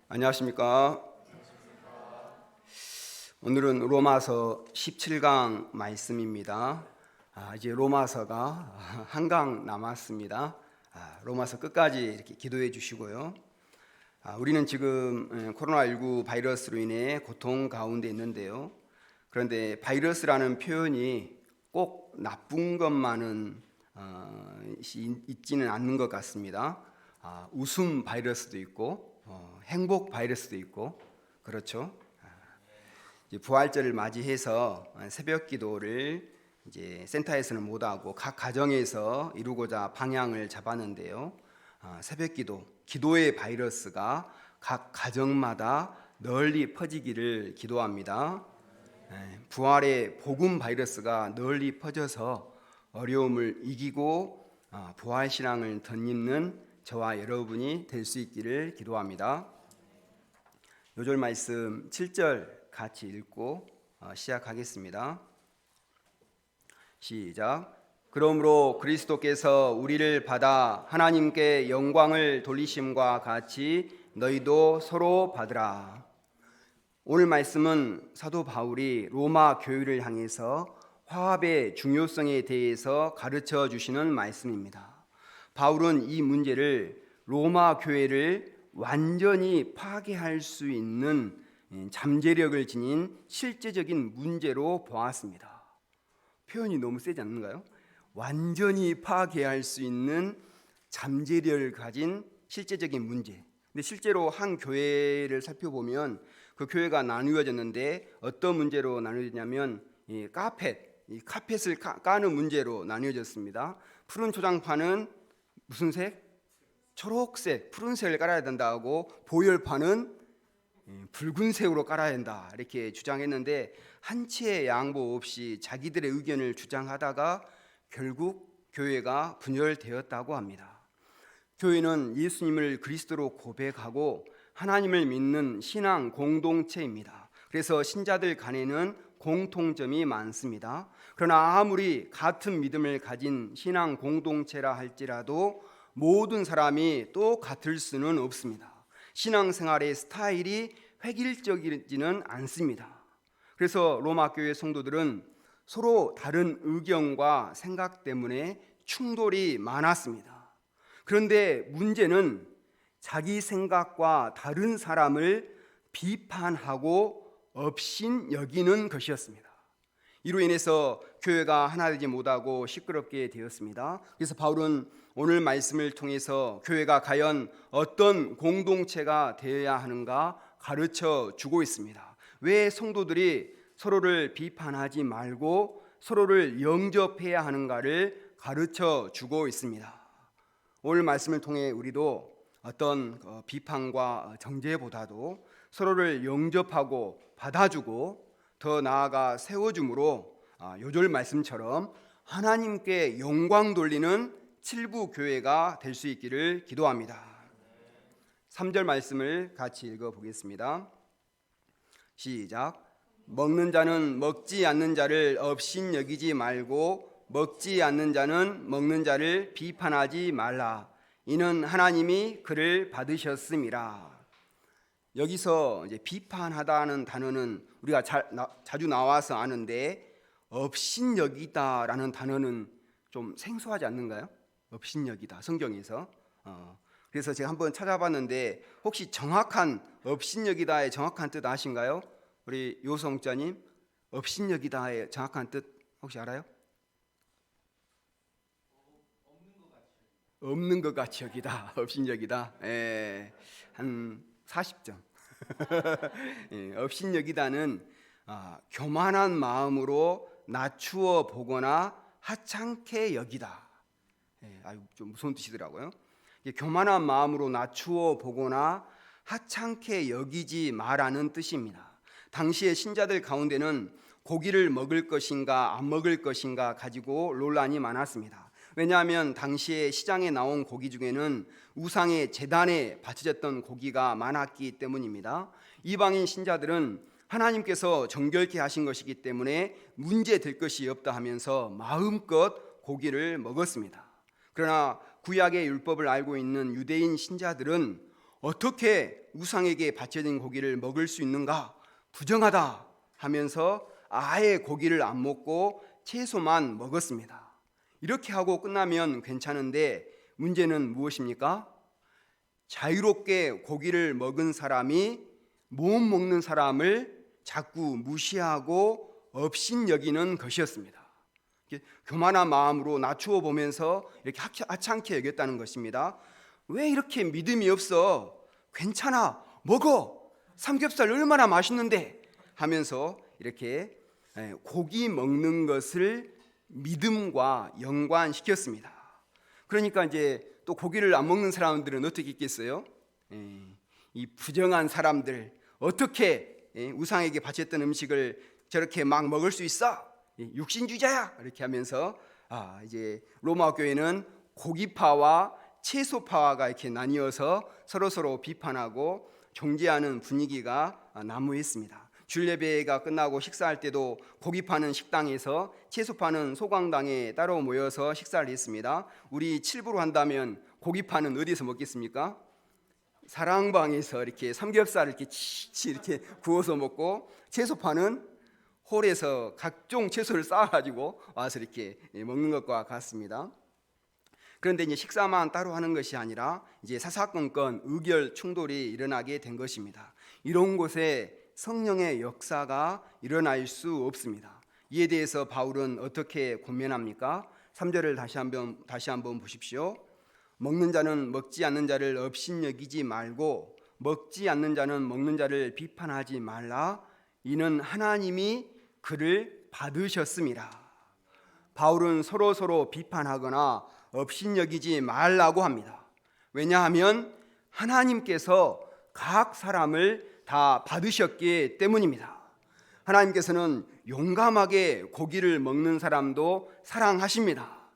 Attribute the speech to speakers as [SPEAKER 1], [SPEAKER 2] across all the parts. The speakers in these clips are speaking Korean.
[SPEAKER 1] 안녕하십니까? 오늘은 로마서 17강 말씀입니다. 이제 로마서가 한 강 남았습니다. 로마서 끝까지 이렇게 기도해 주시고요. 우리는 지금 코로나19 바이러스로 인해 고통 가운데 있는데요. 그런데 바이러스라는 표현이 꼭 나쁜 것만은 있지는 않는 것 같습니다. 웃음 바이러스도 있고 행복 바이러스도 있고 그렇죠. 이제 부활절을 맞이해서 새벽 기도를 이제 센터에서는 못하고 각 가정에서 이루고자 방향을 잡았는데요. 새벽 기도의 바이러스가 각 가정마다 널리 퍼지기를 기도합니다. 부활의 복음 바이러스가 널리 퍼져서 어려움을 이기고 부활 신앙을 덧입는 저와 여러분이 될 수 있기를 기도합니다. 요절 말씀 7절 같이 읽고 시작하겠습니다. 시작. 그러므로 그리스도께서 우리를 받아 하나님께 영광을 돌리심과 같이 너희도 서로 받으라. 오늘 말씀은 사도 바울이 로마 교회를 향해서 화합의 중요성에 대해서 가르쳐 주시는 말씀입니다. 바울은 이 문제를 로마 교회를 완전히 파괴할 수 있는 잠재력을 지닌 실제적인 문제로 보았습니다. 표현이 너무 세지 않는가요? 완전히 파괴할 수 있는 잠재력을 가진 실제적인 문제. 근데 실제로 한 교회를 살펴보면 그 교회가 나누어졌는데 어떤 문제로 나누어졌냐면 이 카펫을 까는 문제로 나누어졌습니다. 푸른 초장파는 무슨 색? 초록색, 푸른색을 깔아야 된다고 보혈파는 붉은색으로 깔아야 된다 이렇게 주장했는데 한치의 양보 없이 자기들의 의견을 주장하다가 결국 교회가 분열되었다고 합니다. 교회는 예수님을 그리스도로 고백하고 하나님을 믿는 신앙 공동체입니다. 그래서 신자들 간에는 공통점이 많습니다. 그러나 아무리 같은 믿음을 가진 신앙 공동체라 할지라도 모든 사람이 또 같을 수는 없습니다. 신앙생활의 스타일이 획일적이지는 않습니다. 그래서 로마 교회 성도들은 서로 다른 의견과 생각 때문에 충돌이 많았습니다. 그런데 문제는 자기 생각과 다른 사람을 비판하고 업신여기는 것이었습니다. 이로 인해서 교회가 하나 되지 못하고 시끄럽게 되었습니다. 그래서 바울은 오늘 말씀을 통해서 교회가 과연 어떤 공동체가 되어야 하는가 가르쳐 주고 있습니다. 왜 성도들이 서로를 비판하지 말고 서로를 영접해야 하는가를 가르쳐 주고 있습니다. 오늘 말씀을 통해 우리도 어떤 비판과 정죄보다도 서로를 영접하고 받아주고 더 나아가 세워줌으로 요절 말씀처럼 하나님께 영광 돌리는 칠부 교회가 될 수 있기를 기도합니다. 3절 말씀을 같이 읽어보겠습니다. 시작. 먹는 자는 먹지 않는 자를 업신여기지 말고 먹지 않는 자는 먹는 자를 비판하지 말라. 이는 하나님이 그를 받으셨음이라. 여기서 이제 비판하다는 단어는 우리가 자주 나와서 아는데 업신여기다라는 단어는 좀 생소하지 않는가요? 업신여기다 성경에서. 그래서 제가 한번 찾아봤는데 혹시 정확한 업신여기다의 정확한 뜻 아신가요? 우리 요성자님 업신여기다의 정확한 뜻 혹시 알아요? 없는 것 같이 여기다. 업신여기다. 한 40점. 업신여기다는 교만한 마음으로 낮추어 보거나 하찮게 여기다. 좀 무서운 뜻이더라고요. 교만한 마음으로 낮추어 보거나 하찮게 여기지 마라는 뜻입니다. 당시의 신자들 가운데는 고기를 먹을 것인가 안 먹을 것인가 가지고 논란이 많았습니다. 왜냐하면 당시에 시장에 나온 고기 중에는 우상의 제단에 바쳐졌던 고기가 많았기 때문입니다. 이방인 신자들은 하나님께서 정결케 하신 것이기 때문에 문제될 것이 없다 하면서 마음껏 고기를 먹었습니다. 그러나 구약의 율법을 알고 있는 유대인 신자들은 어떻게 우상에게 바쳐진 고기를 먹을 수 있는가? 부정하다 하면서 아예 고기를 안 먹고 채소만 먹었습니다. 이렇게 하고 끝나면 괜찮은데 문제는 무엇입니까? 자유롭게 고기를 먹은 사람이 못 먹는 사람을 자꾸 무시하고 업신여기는 것이었습니다. 교만한 마음으로 낮추어 보면서 이렇게 하찮게 여겼다는 것입니다. 왜 이렇게 믿음이 없어? 괜찮아, 먹어. 삼겹살 얼마나 맛있는데 하면서 이렇게 고기 먹는 것을 믿음과 연관시켰습니다. 그러니까 이제 또 고기를 안 먹는 사람들은 어떻게 있겠어요? 이 부정한 사람들, 어떻게 우상에게 바쳤던 음식을 저렇게 막 먹을 수 있어? 육신주의자야! 이렇게 하면서 이제 로마 교회는 고기파와 채소파가 이렇게 나뉘어서 서로 비판하고 정죄하는 분위기가 난무했습니다. 주일 예배가 끝나고 식사할 때도 고기파는 식당에서 채소파는 소강당에 따로 모여서 식사를 했습니다. 우리 7부로 한다면 고기파는 어디서 먹겠습니까? 사랑방에서 이렇게 삼겹살을 이렇게 치치 이렇게 구워서 먹고, 채소파는 홀에서 각종 채소를 쌓아가지고 와서 이렇게 먹는 것과 같습니다. 그런데 이제 식사만 따로 하는 것이 아니라 이제 사사건건 의결 충돌이 일어나게 된 것입니다. 이런 곳에 성령의 역사가 일어날 수 없습니다. 이에 대해서 바울은 어떻게 권면합니까? 3절을 다시 한번 보십시오. 먹는 자는 먹지 않는 자를 업신여기지 말고 먹지 않는 자는 먹는 자를 비판하지 말라. 이는 하나님이 그를 받으셨음이라. 바울은 서로 비판하거나 업신여기지 말라고 합니다. 왜냐하면 하나님께서 각 사람을 다 받으셨기 때문입니다. 하나님께서는 용감하게 고기를 먹는 사람도 사랑하십니다.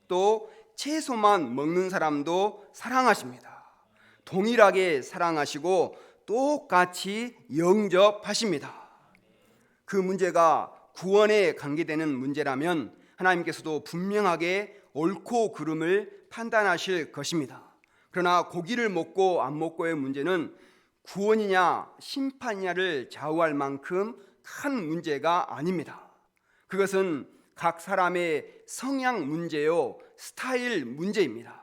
[SPEAKER 1] 또 채소만 먹는 사람도 사랑하십니다. 동일하게 사랑하시고 똑같이 영접하십니다. 그 문제가 구원에 관계되는 문제라면 하나님께서도 분명하게 옳고 그름을 판단하실 것입니다. 그러나 고기를 먹고 안 먹고의 문제는 구원이냐 심판이냐를 좌우할 만큼 큰 문제가 아닙니다. 그것은 각 사람의 성향 문제요, 스타일 문제입니다.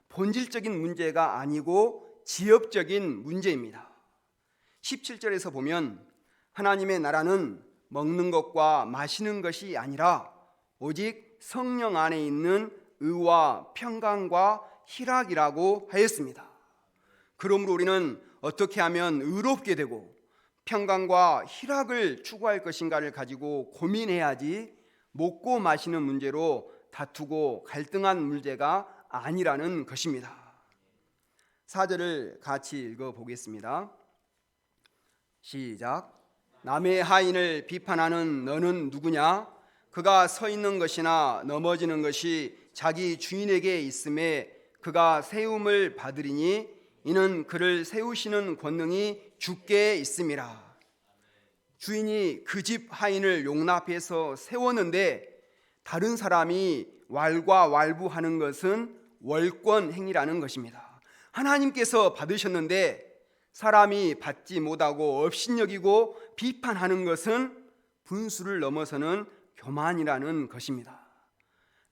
[SPEAKER 1] 본질적인 문제가 아니고 지엽적인 문제입니다. 17절에서 보면 하나님의 나라는 먹는 것과 마시는 것이 아니라 오직 성령 안에 있는 의와 평강과 희락이라고 하였습니다. 그러므로 우리는 어떻게 하면 의롭게 되고 평강과 희락을 추구할 것인가를 가지고 고민해야지 먹고 마시는 문제로 다투고 갈등한 문제가 아니라는 것입니다. 4절을 같이 읽어보겠습니다. 시작. 남의 하인을 비판하는 너는 누구냐? 그가 서 있는 것이나 넘어지는 것이 자기 주인에게 있음에 그가 세움을 받으리니 이는 그를 세우시는 권능이 주께 있음이라. 주인이 그 집 하인을 용납해서 세웠는데 다른 사람이 왈가왈부하는 것은 월권 행위라는 것입니다. 하나님께서 받으셨는데 사람이 받지 못하고 업신여기고 비판하는 것은 분수를 넘어서는 교만이라는 것입니다.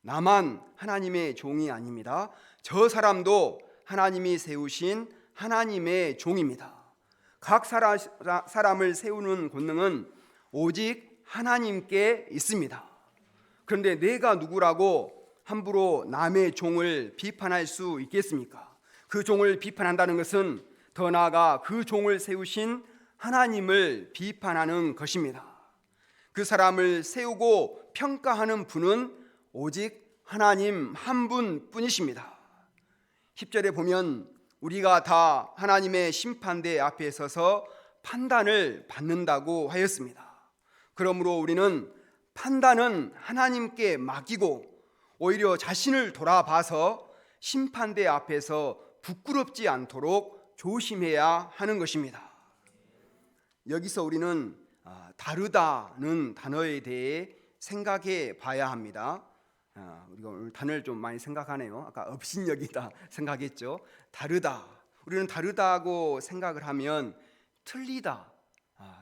[SPEAKER 1] 나만 하나님의 종이 아닙니다. 저 사람도 하나님이 세우신 하나님의 종입니다. 각 사람을 세우는 권능은 오직 하나님께 있습니다. 그런데 내가 누구라고 함부로 남의 종을 비판할 수 있겠습니까? 그 종을 비판한다는 것은 더 나아가 그 종을 세우신 하나님을 비판하는 것입니다. 그 사람을 세우고 평가하는 분은 오직 하나님 한 분뿐이십니다. 10절에 보면 우리가 다 하나님의 심판대 앞에 서서 판단을 받는다고 하였습니다. 그러므로 우리는 판단은 하나님께 맡기고 오히려 자신을 돌아봐서 심판대 앞에서 부끄럽지 않도록 조심해야 하는 것입니다. 여기서 우리는 다르다는 단어에 대해 생각해 봐야 합니다. 우리가 오늘 단어를 좀 많이 생각하네요. 아까 업신여기다 생각했죠. 다르다. 우리는 다르다고 생각을 하면 틀리다,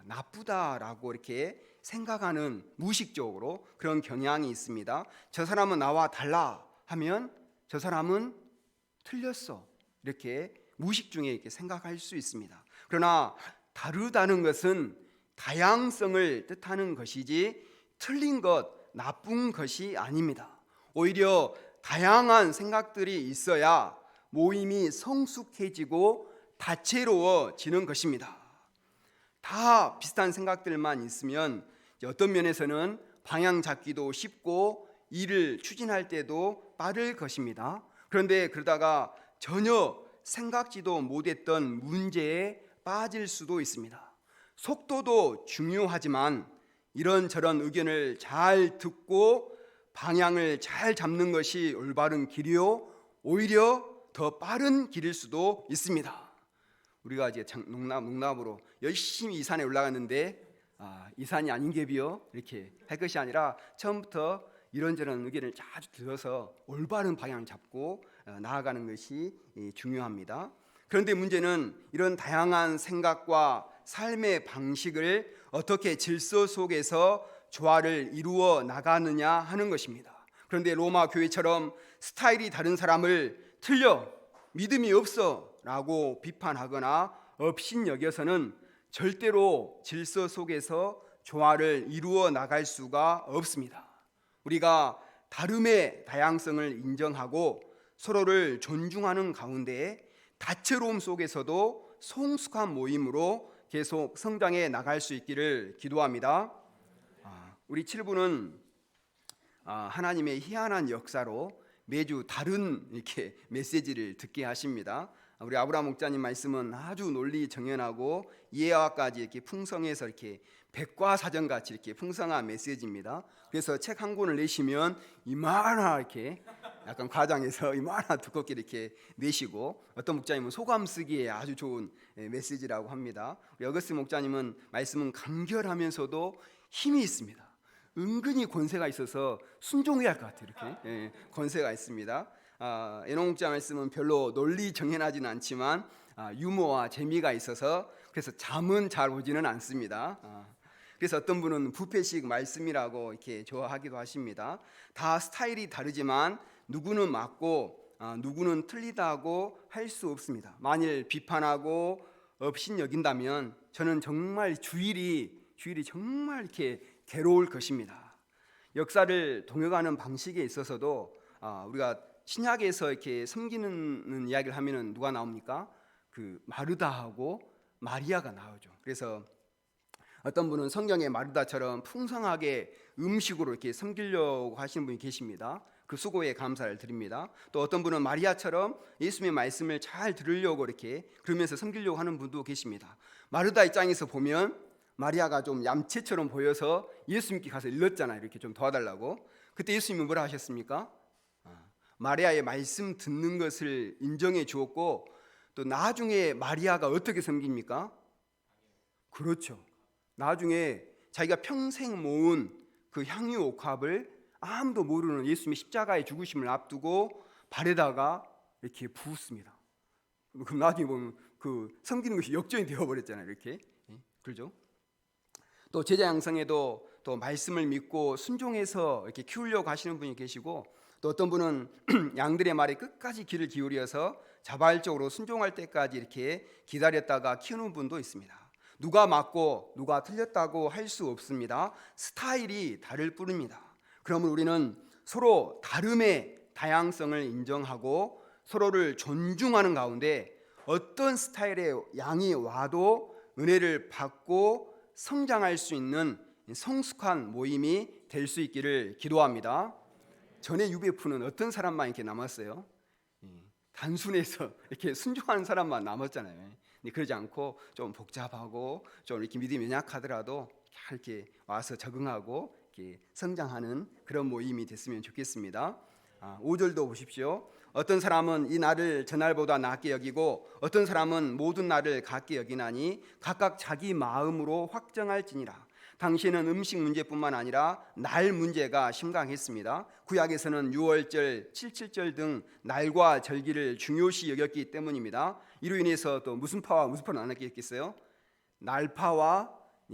[SPEAKER 1] 나쁘다라고 이렇게 생각하는 무의식적으로 그런 경향이 있습니다. 저 사람은 나와 달라 하면 저 사람은 틀렸어, 이렇게 무의식 중에 이렇게 생각할 수 있습니다. 그러나 다르다는 것은 다양성을 뜻하는 것이지 틀린 것, 나쁜 것이 아닙니다. 오히려 다양한 생각들이 있어야 모임이 성숙해지고 다채로워지는 것입니다. 다 비슷한 생각들만 있으면 어떤 면에서는 방향 잡기도 쉽고 일을 추진할 때도 빠를 것입니다. 그런데 그러다가 전혀 생각지도 못했던 문제에 빠질 수도 있습니다. 속도도 중요하지만 이런저런 의견을 잘 듣고 방향을 잘 잡는 것이 올바른 길이요, 오히려 더 빠른 길일 수도 있습니다. 우리가 이제 농담으로 열심히 이 산에 올라갔는데 이 산이 아닌 갭이요, 이렇게 할 것이 아니라 처음부터 이런저런 의견을 자주 들어서 올바른 방향을 잡고 나아가는 것이 중요합니다. 그런데 문제는 이런 다양한 생각과 삶의 방식을 어떻게 질서 속에서 조화를 이루어 나가느냐 하는 것입니다. 그런데 로마 교회처럼 스타일이 다른 사람을 틀려, 믿음이 없어 라고 비판하거나 업신여겨서는 절대로 질서 속에서 조화를 이루어 나갈 수가 없습니다. 우리가 다름의 다양성을 인정하고 서로를 존중하는 가운데 다채로움 속에서도 성숙한 모임으로 계속 성장해 나갈 수 있기를 기도합니다. 우리 7부는 하나님의 희한한 역사로 매주 다른 이렇게 메시지를 듣게 하십니다. 우리 아브라함 목자님 말씀은 아주 논리 정연하고 이해와까지 이렇게 풍성해서 이렇게 백과사전 같이 이렇게 풍성한 메시지입니다. 그래서 책 한 권을 내시면 이만한 이렇게 약간 과장해서 이만한 두껍게 이렇게 내시고, 어떤 목자님은 소감 쓰기에 아주 좋은 메시지라고 합니다. 우리 어거스트 목자님은 말씀은 간결하면서도 힘이 있습니다. 은근히 권세가 있어서 순종해야 할 것 같아요. 이렇게 권세가 있습니다. 에녹 목자 말씀은 별로 논리 정연하지는 않지만 유머와 재미가 있어서 그래서 잠은 잘 오지는 않습니다. 그래서 어떤 분은 부패식 말씀이라고 이렇게 좋아하기도 하십니다. 다 스타일이 다르지만 누구는 맞고 누구는 틀리다고 할 수 없습니다. 만일 비판하고 업신여긴다면 저는 정말 주일이 정말 이렇게 괴로울 것입니다. 역사를 동역하는 방식에 있어서도 우리가 신약에서 이렇게 섬기는 이야기를 하면은 누가 나옵니까? 그 마르다하고 마리아가 나오죠. 그래서 어떤 분은 성경의 마르다처럼 풍성하게 음식으로 이렇게 섬기려고 하시는 분이 계십니다. 그 수고에 감사를 드립니다. 또 어떤 분은 마리아처럼 예수님의 말씀을 잘 들으려고 이렇게 그러면서 섬기려고 하는 분도 계십니다. 마르다 입장에서 보면 마리아가 좀 얌체처럼 보여서 예수님께 가서 일렀잖아요. 이렇게 좀 도와달라고. 그때 예수님은 뭐라 하셨습니까? 마리아의 말씀 듣는 것을 인정해 주었고, 또 나중에 마리아가 어떻게 섬깁니까? 그렇죠. 나중에 자기가 평생 모은 그 향유 옥합을 아무도 모르는 예수님의 십자가의 죽으심을 앞두고 발에다가 이렇게 부었습니다. 그럼 나중에 보면 그 섬기는 것이 역전이 되어버렸잖아요. 이렇게. 그렇죠? 또 제자 양성에도 또 말씀을 믿고 순종해서 이렇게 키우려고 하시는 분이 계시고, 또 어떤 분은 양들의 말에 끝까지 귀를 기울여서 자발적으로 순종할 때까지 이렇게 기다렸다가 키우는 분도 있습니다. 누가 맞고 누가 틀렸다고 할 수 없습니다. 스타일이 다를 뿐입니다. 그러면 우리는 서로 다름의 다양성을 인정하고 서로를 존중하는 가운데 어떤 스타일의 양이 와도 은혜를 받고 성장할 수 있는 성숙한 모임이 될 수 있기를 기도합니다. 전에 UBF는 어떤 사람만 이렇게 남았어요? 단순해서 이렇게 순종하는 사람만 남았잖아요. 그러지 않고 좀 복잡하고 좀 이렇게 믿음이 연약하더라도 이렇게 와서 적응하고 이렇게 성장하는 그런 모임이 됐으면 좋겠습니다. 5절도 보십시오. 어떤 사람은 이 날을 저 날보다 낫게 여기고 어떤 사람은 모든 날을 같게 여기나니 각각 자기 마음으로 확정할지니라. 당시에는 음식 문제뿐만 아니라 날 문제가 심각했습니다. 구약에서는 유월절, 칠칠절 등 날과 절기를 중요시 여겼기 때문입니다. 이로 인해서 또 무슨 파와 무슨 파로 나뉘겠어요? 날파와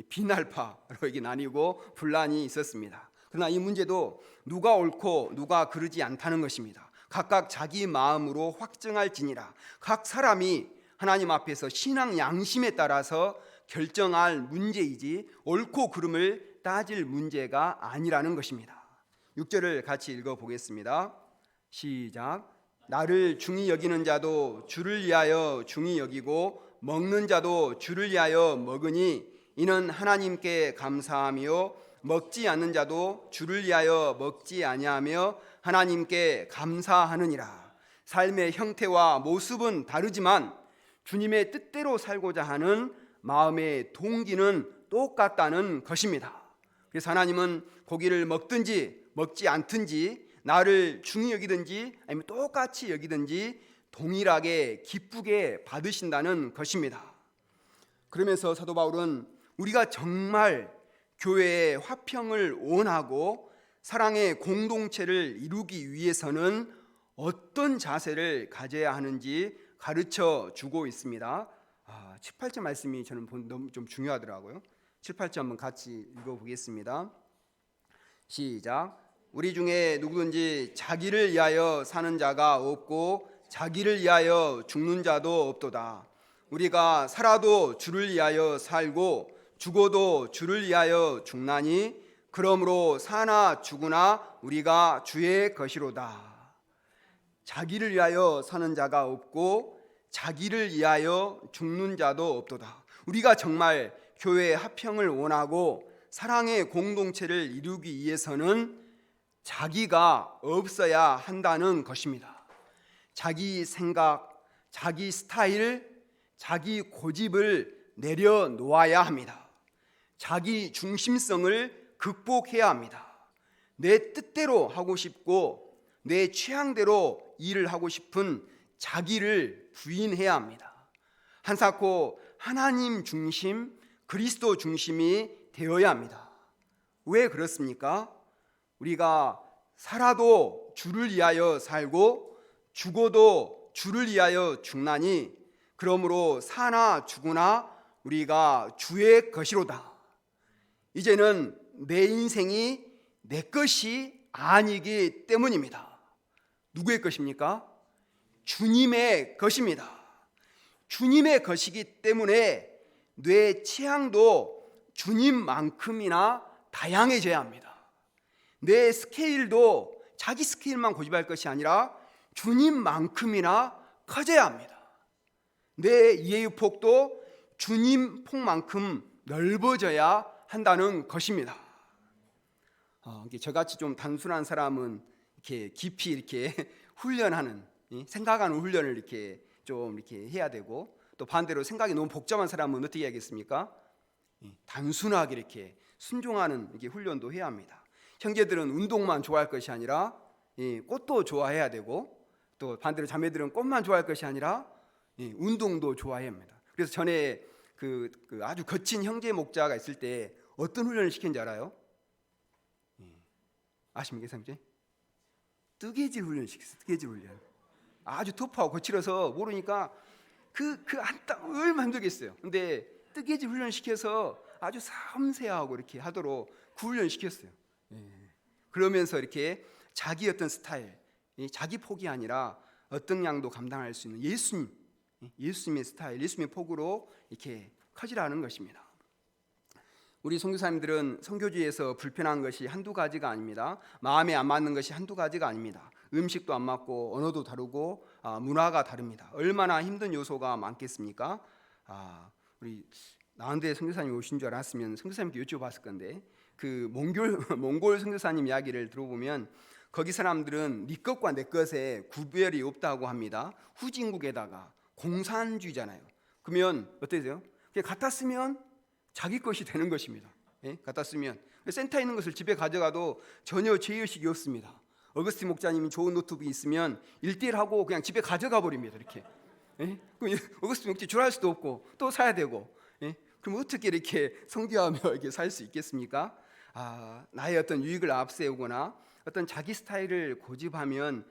[SPEAKER 1] 비날파로 이게 나뉘고 분란이 있었습니다. 그러나 이 문제도 누가 옳고 누가 그르지 않다는 것입니다. 각각 자기 마음으로 확증할지니라. 각 사람이 하나님 앞에서 신앙 양심에 따라서 결정할 문제이지 옳고 그름을 따질 문제가 아니라는 것입니다. 6절을 같이 읽어보겠습니다. 시작. 나를 중히 여기는 자도 주를 위하여 중히 여기고 먹는 자도 주를 위하여 먹으니 이는 하나님께 감사하며 먹지 않는 자도 주를 위하여 먹지 아니하며 하나님께 감사하느니라. 삶의 형태와 모습은 다르지만 주님의 뜻대로 살고자 하는 마음의 동기는 똑같다는 것입니다. 그래서 하나님은 고기를 먹든지 먹지 않든지 나를 중히 여기든지 아니면 똑같이 여기든지 동일하게 기쁘게 받으신다는 것입니다. 그러면서 사도 바울은 우리가 정말 교회의 화평을 원하고 사랑의 공동체를 이루기 위해서는 어떤 자세를 가져야 하는지 가르쳐 주고 있습니다. 7, 8절 말씀이 저는 너무 좀 중요하더라고요. 7, 8절 한번 같이 읽어보겠습니다. 시작. 우리 중에 누구든지 자기를 위하여 사는 자가 없고 자기를 위하여 죽는 자도 없도다. 우리가 살아도 주를 위하여 살고 죽어도 주를 위하여 죽나니 그러므로 사나 죽으나 우리가 주의 것이로다. 자기를 위하여 사는 자가 없고 자기를 위하여 죽는 자도 없도다. 우리가 정말 교회의 화평을 원하고 사랑의 공동체를 이루기 위해서는 자기가 없어야 한다는 것입니다. 자기 생각, 자기 스타일, 자기 고집을 내려놓아야 합니다. 자기 중심성을 극복해야 합니다. 내 뜻대로 하고 싶고 내 취향대로 일을 하고 싶은 자기를 부인해야 합니다. 한사코 하나님 중심, 그리스도 중심이 되어야 합니다. 왜 그렇습니까? 우리가 살아도 주를 위하여 살고 죽어도 주를 위하여 죽나니 그러므로 사나 죽으나 우리가 주의 것이로다. 이제는 내 인생이 내 것이 아니기 때문입니다. 누구의 것입니까? 주님의 것입니다. 주님의 것이기 때문에 내 취향도 주님만큼이나 다양해져야 합니다. 내 스케일도 자기 스케일만 고집할 것이 아니라 주님만큼이나 커져야 합니다. 내 이해의 폭도 주님 폭만큼 넓어져야 한다는 것입니다. 저같이 좀 단순한 사람은 이렇게 깊이 이렇게 훈련하는, 생각하는 훈련을 이렇게 좀 이렇게 해야 되고, 또 반대로 생각이 너무 복잡한 사람은 어떻게 해야겠습니까? 단순하게 이렇게 순종하는 이렇게 훈련도 해야 합니다. 형제들은 운동만 좋아할 것이 아니라 꽃도 좋아해야 되고, 또 반대로 자매들은 꽃만 좋아할 것이 아니라 운동도 좋아해야 합니다. 그래서 전에 그 아주 거친 형제 목자가 있을 때 어떤 훈련을 시켰는지 알아요? 아십니까, 선생님? 뜨개질 훈련 시켰어요. 뜨개질 훈련. 아주 터프하고 거칠어서 모르니까 얼마나 힘들겠어요. 근데 뜨개질 훈련 시켜서 아주 섬세하고 이렇게 하도록 그 훈련 시켰어요. 그러면서 이렇게 자기 어떤 스타일, 자기 폭이 아니라 어떤 양도 감당할 수 있는 예수님의 스타일, 예수님의 폭으로 이렇게 커지라는 것입니다. 우리 선교사님들은 선교지에서 불편한 것이 한두 가지가 아닙니다. 마음에 안 맞는 것이 한두 가지가 아닙니다. 음식도 안 맞고 언어도 다르고 문화가 다릅니다. 얼마나 힘든 요소가 많겠습니까? 우리 나한테 선교사님 오신 줄 알았으면 선교사님께 여쭤봤을 건데, 그 몽골 선교사님 이야기를 들어보면 거기 사람들은 네 것과 내 것에 구별이 없다고 합니다. 후진국에다가 공산주의잖아요. 그러면 어떠세요? 그냥 갖다 쓰면 자기 것이 되는 것입니다. 갖다 쓰면 센터에 있는 것을 집에 가져가도 전혀 죄의식이 없습니다. 어거스틴 목자님이 좋은 노트북이 있으면 1대1 하고 그냥 집에 가져가 버립니다. 이렇게. 그럼 어거스틴 목자 좋아할 수도 없고 또 사야 되고. 그럼 어떻게 이렇게 선교하며 이렇게 살 수 있겠습니까? 나의 어떤 유익을 앞세우거나 어떤 자기 스타일을 고집하면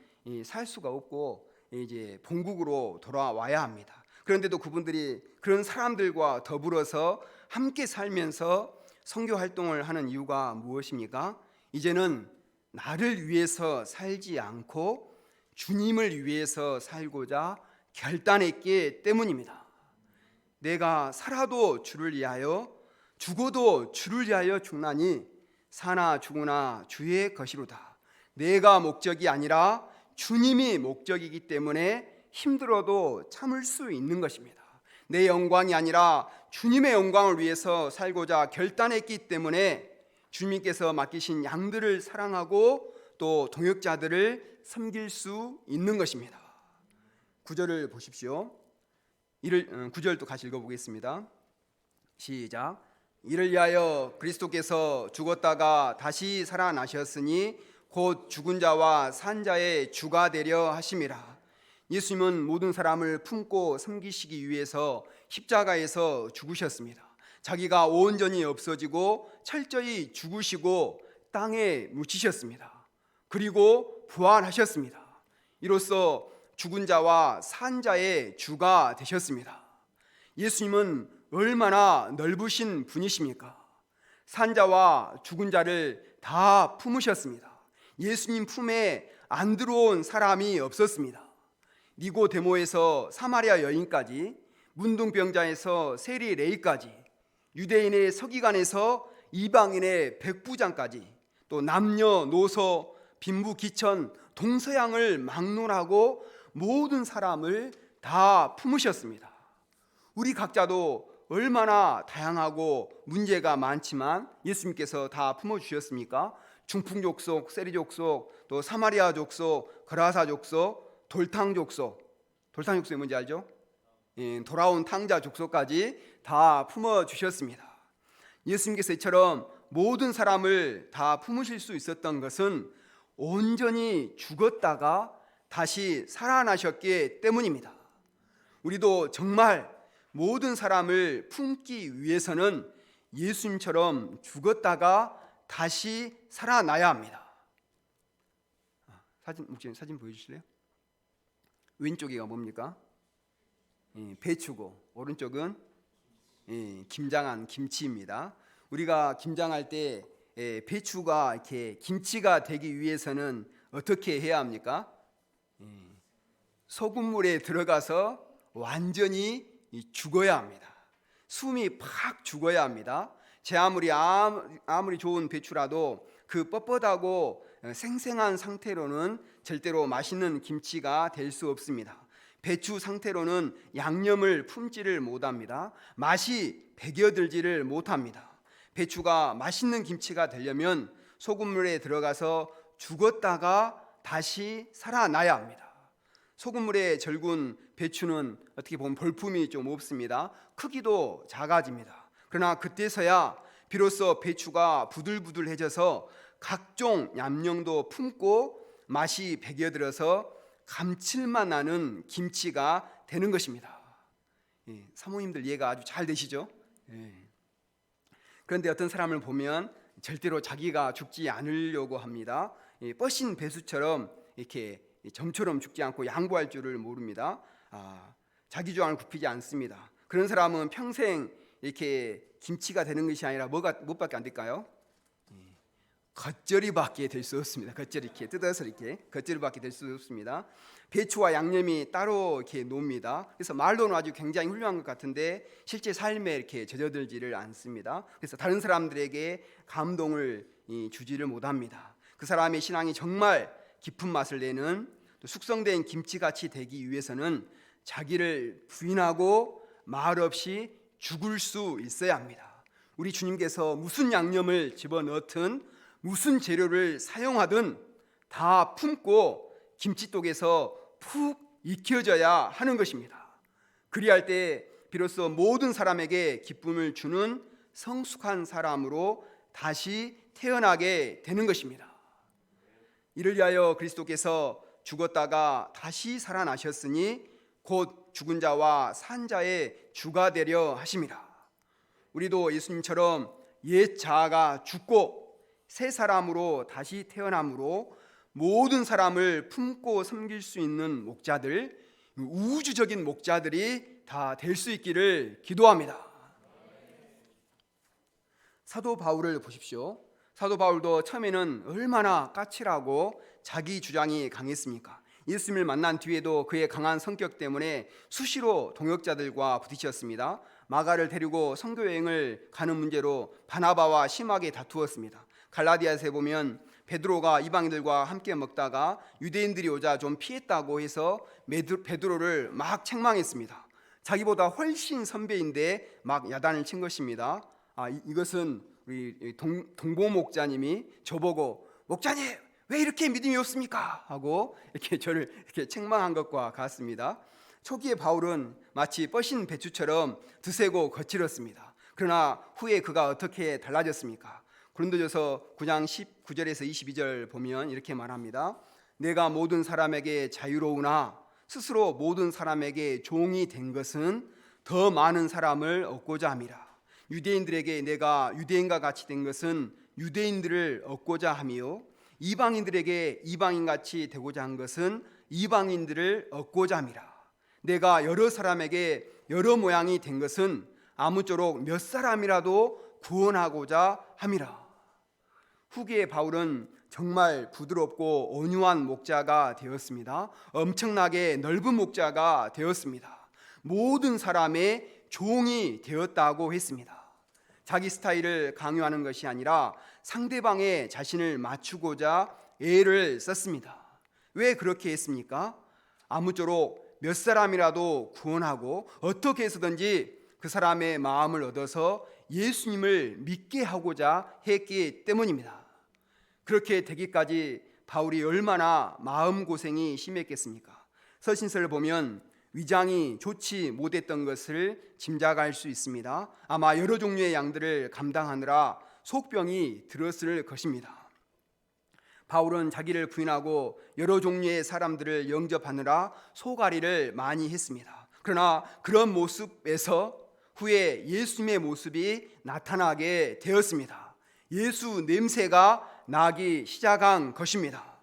[SPEAKER 1] 살 수가 없고 이제 본국으로 돌아와야 합니다. 그런데도 그분들이 그런 사람들과 더불어서 함께 살면서 선교 활동을 하는 이유가 무엇입니까? 이제는 나를 위해서 살지 않고 주님을 위해서 살고자 결단했기 때문입니다. 내가 살아도 주를 위하여 죽어도 주를 위하여 죽나니 사나 죽으나 주의 것이로다. 내가 목적이 아니라 주님이 목적이기 때문에 힘들어도 참을 수 있는 것입니다. 내 영광이 아니라 주님의 영광을 위해서 살고자 결단했기 때문에 주님께서 맡기신 양들을 사랑하고 또 동역자들을 섬길 수 있는 것입니다. 9절을 보십시오. 9절도 같이 읽어보겠습니다. 시작. 이를 위하여 그리스도께서 죽었다가 다시 살아나셨으니 곧 죽은 자와 산 자의 주가 되려 하심이라. 예수님은 모든 사람을 품고 섬기시기 위해서 십자가에서 죽으셨습니다. 자기가 온전히 없어지고 철저히 죽으시고 땅에 묻히셨습니다. 그리고 부활하셨습니다. 이로써 죽은 자와 산 자의 주가 되셨습니다. 예수님은 얼마나 넓으신 분이십니까? 산 자와 죽은 자를 다 품으셨습니다. 예수님 품에 안 들어온 사람이 없었습니다. 니고데모에서 사마리아 여인까지, 문둥병자에서 세리 레이까지, 유대인의 서기관에서 이방인의 백부장까지, 또 남녀노소 빈부귀천 동서양을 막론하고 모든 사람을 다 품으셨습니다. 우리 각자도 얼마나 다양하고 문제가 많지만 예수님께서 다 품어주셨습니까? 중풍 족속, 세리 족속, 또 사마리아 족속, 거라사 족속, 돌탕 족속이 뭔지 알죠? 돌아온 탕자 족속까지 다 품어주셨습니다. 예수님께서 이처럼 모든 사람을 다 품으실 수 있었던 것은 온전히 죽었다가 다시 살아나셨기 때문입니다. 우리도 정말 모든 사람을 품기 위해서는 예수님처럼 죽었다가 다시 살아나야 합니다. 사진 보여주실래요? 왼쪽이가 뭡니까? 배추고 오른쪽은 김장한 김치입니다. 우리가 김장할 때 배추가 이렇게 김치가 되기 위해서는 어떻게 해야 합니까? 소금물에 들어가서 완전히 죽어야 합니다. 숨이 팍 죽어야 합니다. 제 아무리 좋은 배추라도 그 뻣뻣하고 생생한 상태로는 절대로 맛있는 김치가 될 수 없습니다. 배추 상태로는 양념을 품지를 못합니다. 맛이 배겨들지를 못합니다. 배추가 맛있는 김치가 되려면 소금물에 들어가서 죽었다가 다시 살아나야 합니다. 소금물에 절군 배추는 어떻게 보면 볼품이 좀 없습니다. 크기도 작아집니다. 그러나 그때서야 비로소 배추가 부들부들해져서 각종 얌령도 품고 맛이 배겨들어서 감칠맛 나는 김치가 되는 것입니다. 사모님들 이해가 아주 잘 되시죠? 그런데 어떤 사람을 보면 절대로 자기가 죽지 않으려고 합니다. 뻗신 배수처럼 이렇게 점처럼 죽지 않고 양보할 줄을 모릅니다. 자기 주장을 굽히지 않습니다. 그런 사람은 평생 이렇게 김치가 되는 것이 아니라 무엇밖에 안 될까요? 겉절이밖에 될 수 없습니다. 겉절이 이렇게 뜯어서 이렇게 겉절이밖에 될 수 없습니다. 배추와 양념이 따로 이렇게 놉니다. 그래서 말로는 아주 굉장히 훌륭한 것 같은데 실제 삶에 이렇게 젖어들지를 않습니다. 그래서 다른 사람들에게 감동을 주지를 못합니다. 그 사람의 신앙이 정말 깊은 맛을 내는 또 숙성된 김치같이 되기 위해서는 자기를 부인하고 말없이 죽을 수 있어야 합니다. 우리 주님께서 무슨 양념을 집어넣든 무슨 재료를 사용하든 다 품고 김치독에서 푹 익혀져야 하는 것입니다. 그리할 때 비로소 모든 사람에게 기쁨을 주는 성숙한 사람으로 다시 태어나게 되는 것입니다. 이를 위하여 그리스도께서 죽었다가 다시 살아나셨으니 곧 죽은 자와 산 자의 주가 되려 하심이라. 우리도 예수님처럼 옛 자아가 죽고 새 사람으로 다시 태어남으로 모든 사람을 품고 섬길 수 있는 목자들, 우주적인 목자들이 다 될 수 있기를 기도합니다. 사도 바울을 보십시오. 사도 바울도 처음에는 얼마나 까칠하고 자기 주장이 강했습니까? 예수님을 만난 뒤에도 그의 강한 성격 때문에 수시로 동역자들과 부딪혔습니다. 마가를 데리고 선교여행을 가는 문제로 바나바와 심하게 다투었습니다. 갈라디아서에 보면 베드로가 이방인들과 함께 먹다가 유대인들이 오자 좀 피했다고 해서 베드로를 막 책망했습니다. 자기보다 훨씬 선배인데 막 야단을 친 것입니다. 이것은 우리 동보 목자님이 저보고 목자님 왜 이렇게 믿음이 없습니까? 하고 이렇게 저를 이렇게 책망한 것과 같습니다. 초기에 바울은 마치 뻗신 배추처럼 드세고 거칠었습니다. 그러나 후에 그가 어떻게 달라졌습니까? 고린도전서 9장 19절에서 22절 보면 이렇게 말합니다. 내가 모든 사람에게 자유로우나 스스로 모든 사람에게 종이 된 것은 더 많은 사람을 얻고자 함이라. 유대인들에게 내가 유대인과 같이 된 것은 유대인들을 얻고자 함이요 이방인들에게 이방인같이 되고자 한 것은 이방인들을 얻고자 함이라. 내가 여러 사람에게 여러 모양이 된 것은 아무쪼록 몇 사람이라도 구원하고자 함이라. 후기에 바울은 정말 부드럽고 온유한 목자가 되었습니다. 엄청나게 넓은 목자가 되었습니다. 모든 사람의 종이 되었다고 했습니다. 자기 스타일을 강요하는 것이 아니라 상대방의 자신을 맞추고자 애를 썼습니다. 왜 그렇게 했습니까? 아무쪼록 몇 사람이라도 구원하고 어떻게 해서든지 그 사람의 마음을 얻어서 예수님을 믿게 하고자 했기 때문입니다. 그렇게 되기까지 바울이 얼마나 마음고생이 심했겠습니까? 서신서를 보면 위장이 좋지 못했던 것을 짐작할 수 있습니다. 아마 여러 종류의 양들을 감당하느라 속병이 들었을 것입니다. 바울은 자기를 부인하고 여러 종류의 사람들을 영접하느라 소가리를 많이 했습니다. 그러나 그런 모습에서 후에 예수님의 모습이 나타나게 되었습니다. 예수 냄새가 나기 시작한 것입니다.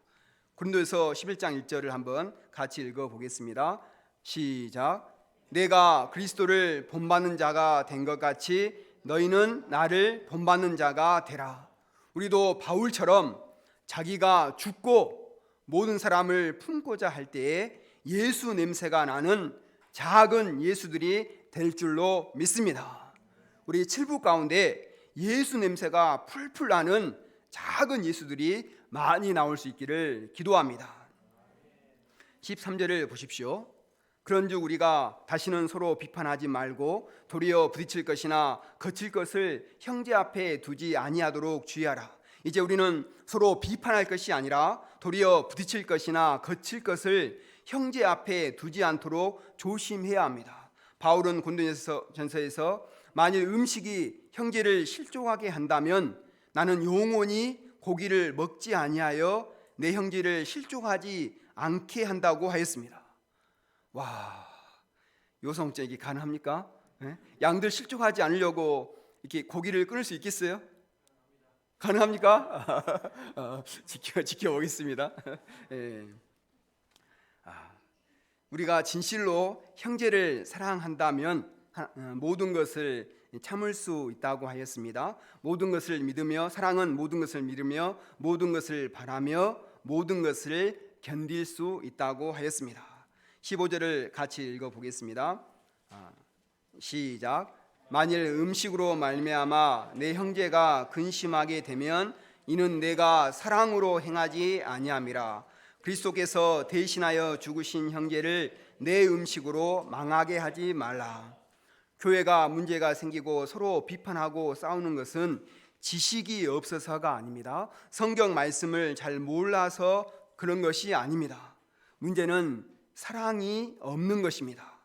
[SPEAKER 1] 고린도서 11장 1절을 한번 같이 읽어보겠습니다. 시작. 내가 그리스도를 본받는 자가 된 것 같이 너희는 나를 본받는 자가 되라. 우리도 바울처럼 자기가 죽고 모든 사람을 품고자 할 때에 예수 냄새가 나는 작은 예수들이 될 줄로 믿습니다. 우리 칠부 가운데 예수 냄새가 풀풀 나는 작은 예수들이 많이 나올 수 있기를 기도합니다. 13절을 보십시오. 그런즉 우리가 다시는 서로 비판하지 말고 도리어 부딪힐 것이나 거칠 것을 형제 앞에 두지 아니하도록 주의하라. 이제 우리는 서로 비판할 것이 아니라 도리어 부딪힐 것이나 거칠 것을 형제 앞에 두지 않도록 조심해야 합니다. 바울은 고린도전서에서 만일 음식이 형제를 실족하게 한다면 나는 영원히 고기를 먹지 아니하여 내 형제를 실족하지 않게 한다고 하였습니다. 와, 요성째 이게 가능합니까? 네? 양들 실족하지 않으려고 이렇게 고기를 끊을 수 있겠어요? 가능합니까? 지켜보겠습니다. 네. 우리가 진실로 형제를 사랑한다면 모든 것을 참을 수 있다고 하였습니다. 모든 것을 믿으며 사랑은 모든 것을 믿으며 모든 것을 바라며 모든 것을 견딜 수 있다고 하였습니다. 15절을 같이 읽어보겠습니다. 시작. 만일 음식으로 말미암아 내 형제가 근심하게 되면 이는 내가 사랑으로 행하지 아니함이라. 그리스도께서 대신하여 죽으신 형제를 내 음식으로 망하게 하지 말라. 교회가 문제가 생기고 서로 비판하고 싸우는 것은 지식이 없어서가 아닙니다. 성경 말씀을 잘 몰라서 그런 것이 아닙니다. 문제는 사랑이 없는 것입니다.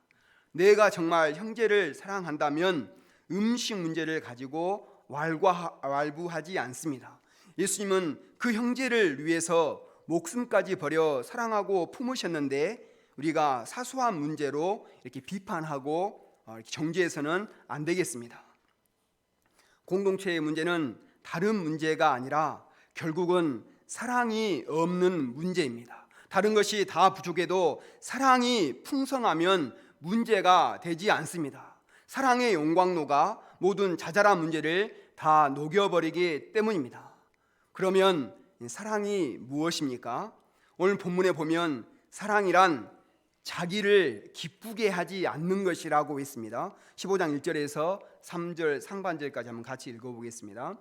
[SPEAKER 1] 내가 정말 형제를 사랑한다면 음식 문제를 가지고 왈부하지 않습니다. 예수님은 그 형제를 위해서 목숨까지 버려 사랑하고 품으셨는데 우리가 사소한 문제로 이렇게 비판하고 정죄해서는 안 되겠습니다. 공동체의 문제는 다른 문제가 아니라 결국은 사랑이 없는 문제입니다. 다른 것이 다 부족해도 사랑이 풍성하면 문제가 되지 않습니다. 사랑의 용광로가 모든 자잘한 문제를 다 녹여버리기 때문입니다. 그러면 사랑이 무엇입니까? 오늘 본문에 보면 사랑이란 자기를 기쁘게 하지 않는 것이라고 했습니다. 15장 1절에서 3절 상반절까지 한번 같이 읽어보겠습니다.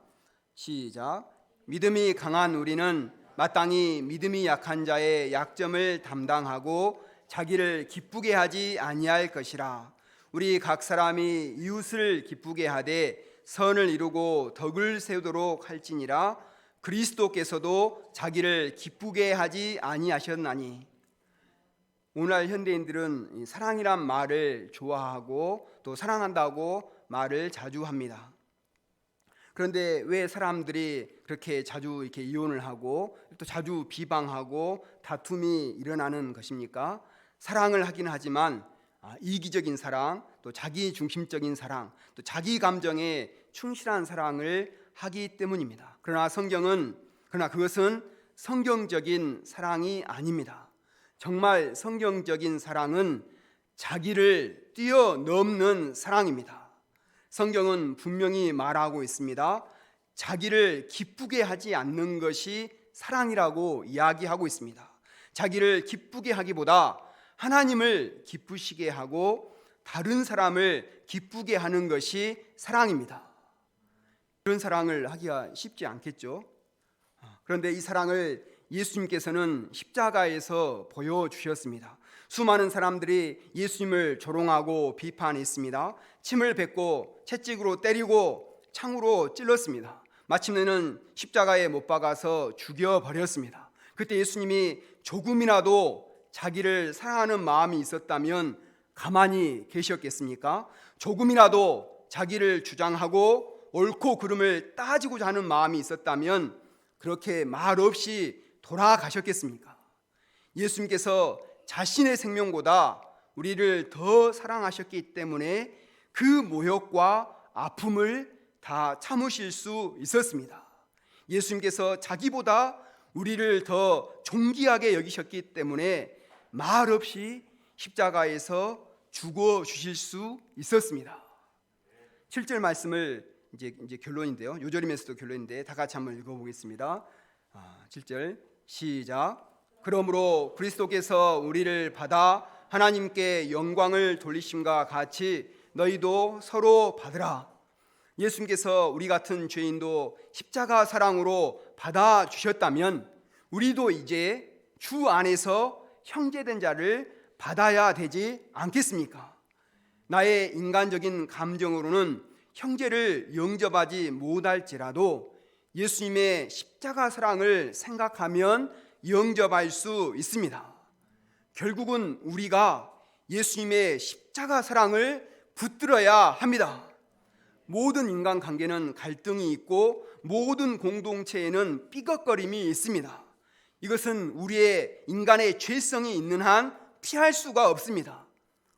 [SPEAKER 1] 시작. 믿음이 강한 우리는 마땅히 믿음이 약한 자의 약점을 담당하고 자기를 기쁘게 하지 아니할 것이라. 우리 각 사람이 이웃을 기쁘게 하되 선을 이루고 덕을 세우도록 할지니라. 그리스도께서도 자기를 기쁘게 하지 아니하셨나니. 오늘날 현대인들은 사랑이란 말을 좋아하고 또 사랑한다고 말을 자주 합니다. 그런데 왜 사람들이 그렇게 자주 이렇게 이혼을 하고 또 자주 비방하고 다툼이 일어나는 것입니까? 사랑을 하긴 하지만 이기적인 사랑, 또 자기 중심적인 사랑, 또 자기 감정에 충실한 사랑을 하기 때문입니다. 그러나 그것은 성경적인 사랑이 아닙니다. 정말 성경적인 사랑은 자기를 뛰어넘는 사랑입니다. 성경은 분명히 말하고 있습니다. 자기를 기쁘게 하지 않는 것이 사랑이라고 이야기하고 있습니다. 자기를 기쁘게 하기보다 하나님을 기쁘시게 하고 다른 사람을 기쁘게 하는 것이 사랑입니다. 그런 사랑을 하기가 쉽지 않겠죠. 그런데 이 사랑을 예수님께서는 십자가에서 보여주셨습니다. 수많은 사람들이 예수님을 조롱하고 비판했습니다. 침을 뱉고 채찍으로 때리고 창으로 찔렀습니다. 마침내는 십자가에 못 박아서 죽여버렸습니다. 그때 예수님이 조금이라도 자기를 사랑하는 마음이 있었다면 가만히 계셨겠습니까? 조금이라도 자기를 주장하고 옳고 그름을 따지고자 하는 마음이 있었다면 그렇게 말없이 돌아가셨겠습니까? 예수님께서 자신의 생명보다 우리를 더 사랑하셨기 때문에 그 모욕과 아픔을 다 참으실 수 있었습니다. 예수님께서 자기보다 우리를 더 존귀하게 여기셨기 때문에 말없이 십자가에서 죽어 주실 수 있었습니다. 7절 말씀을 이제 결론인데요. 요절이면서도 결론인데 다 같이 한번 읽어보겠습니다. 7절 시작. 그러므로 그리스도께서 우리를 받아 하나님께 영광을 돌리심과 같이 너희도 서로 받으라. 예수님께서 우리 같은 죄인도 십자가 사랑으로 받아주셨다면 우리도 이제 주 안에서 형제된 자를 받아야 되지 않겠습니까? 나의 인간적인 감정으로는 형제를 영접하지 못할지라도 예수님의 십자가 사랑을 생각하면 영접할 수 있습니다. 결국은 우리가 예수님의 십자가 사랑을 붙들어야 합니다. 모든 인간관계는 갈등이 있고 모든 공동체에는 삐걱거림이 있습니다. 이것은 우리의 인간의 죄성이 있는 한 피할 수가 없습니다.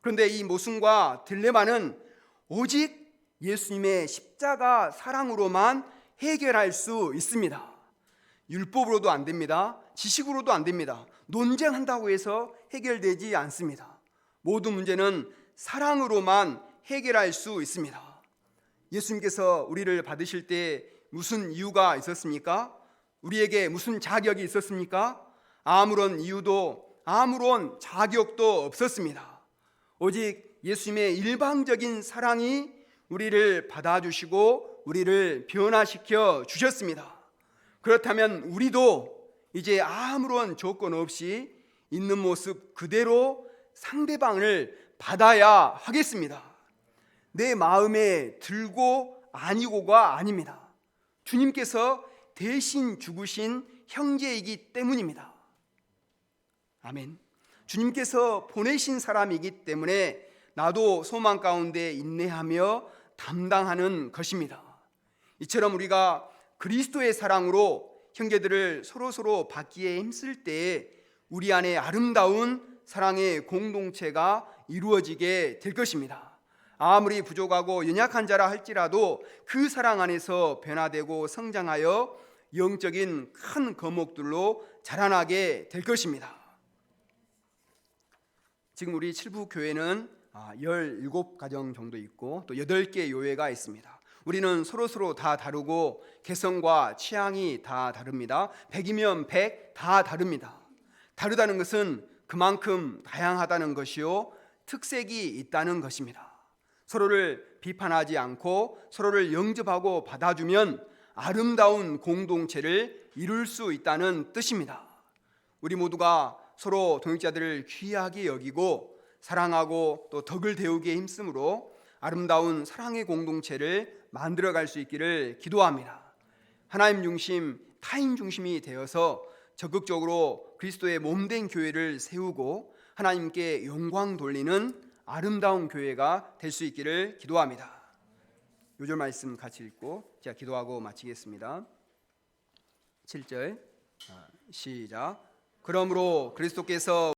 [SPEAKER 1] 그런데 이 모순과 딜레마는 오직 예수님의 십자가 사랑으로만 해결할 수 있습니다. 율법으로도 안 됩니다. 지식으로도 안 됩니다. 논쟁한다고 해서 해결되지 않습니다. 모든 문제는 사랑으로만 해결할 수 있습니다. 예수님께서 우리를 받으실 때 무슨 이유가 있었습니까? 우리에게 무슨 자격이 있었습니까? 아무런 이유도 아무런 자격도 없었습니다. 오직 예수님의 일방적인 사랑이 우리를 받아주시고 우리를 변화시켜 주셨습니다. 그렇다면 우리도 이제 아무런 조건 없이 있는 모습 그대로 상대방을 받아야 하겠습니다. 내 마음에 들고 아니고가 아닙니다. 주님께서 대신 죽으신 형제이기 때문입니다. 아멘. 주님께서 보내신 사람이기 때문에 나도 소망 가운데 인내하며 담당하는 것입니다. 이처럼 우리가 그리스도의 사랑으로 형제들을 서로 받기에 힘쓸 때에 우리 안에 아름다운 사랑의 공동체가 이루어지게 될 것입니다. 아무리 부족하고 연약한 자라 할지라도 그 사랑 안에서 변화되고 성장하여 영적인 큰 거목들로 자라나게 될 것입니다. 지금 우리 칠부 교회는 17가정 정도 있고 또 8개 교회가 있습니다. 우리는 서로 다 다르고 개성과 취향이 다 다릅니다. 100이면 100 다 다릅니다. 다르다는 것은 그만큼 다양하다는 것이요 특색이 있다는 것입니다. 서로를 비판하지 않고 서로를 영접하고 받아주면 아름다운 공동체를 이룰 수 있다는 뜻입니다. 우리 모두가 서로 동역자들을 귀하게 여기고 사랑하고 또 덕을 데우기에 힘쓰므로 아름다운 사랑의 공동체를 만들어갈 수 있기를 기도합니다. 하나님 중심, 타인 중심이 되어서 적극적으로 그리스도의 몸된 교회를 세우고 하나님께 영광 돌리는 아름다운 교회가 될 수 있기를 기도합니다. 요절 말씀 같이 읽고 제가 기도하고 마치겠습니다. 7절 시작. 그러므로 그리스도께서